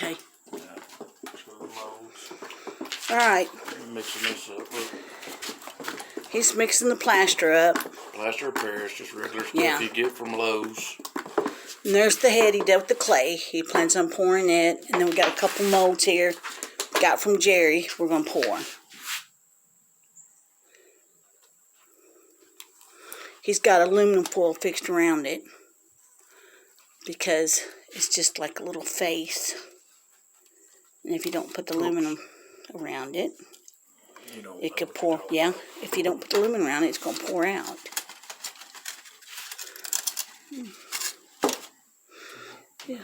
Okay. Yeah. Let's go to the molds. All right. I'm mixing this up. Look. He's mixing the plaster up. Plaster of Paris, just regular stuff Yeah. you get from Lowe's. And there's the head he did with the clay. He plans on pouring it. And then we got a couple molds here. Got from Jerry. We're going to pour. He's got aluminum foil fixed around it. Because it's just like a little face. And if you don't put the aluminum around it, it could pour. Yeah, if you don't put the aluminum around it, it's going to pour out. Yeah.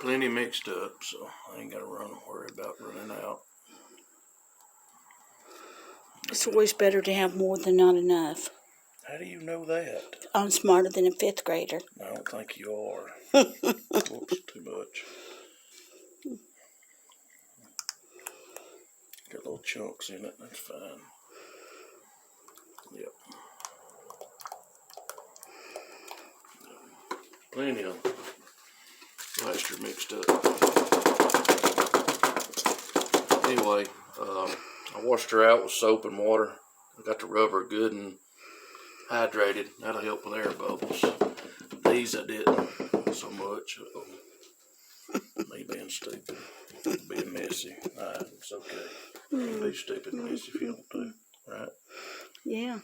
Plenty mixed up, so I ain't got to worry about running out. It's always better to have more than not enough. How do you know that? I'm smarter than a 5th grader. I don't think you are. Whoops, too much. Got little chunks in it, that's fine. Yep. Plenty of plaster mixed up. Anyway, I washed her out with soap and water. I got the rubber good and hydrated. That'll help with air bubbles. These I didn't so much. Me being stupid. Being messy. Alright, it's okay. You can be stupid and messy if you want to. Right? Yeah.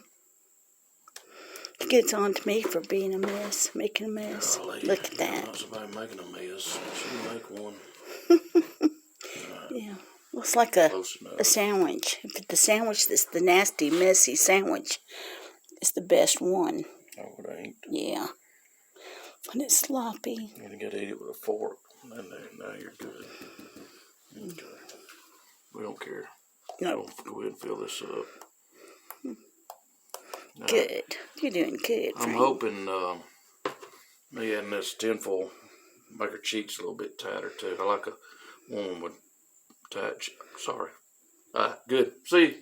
It gets on to me for being a mess, making a mess. Golly, look at that. Not somebody making a mess. She can make one. Yeah. Looks like a sandwich. If the sandwich that's the nasty, messy sandwich, it's the best one. Oh, it ain't. Yeah. And it's sloppy. You're going to get to eat it with a fork. And now you're good. Okay. We don't care. No. Go ahead and fill this up. Good. You're doing good, I'm hoping me adding this tinfoil make her cheeks a little bit tighter too. I like a woman with tight. Sorry. All right, good. See you.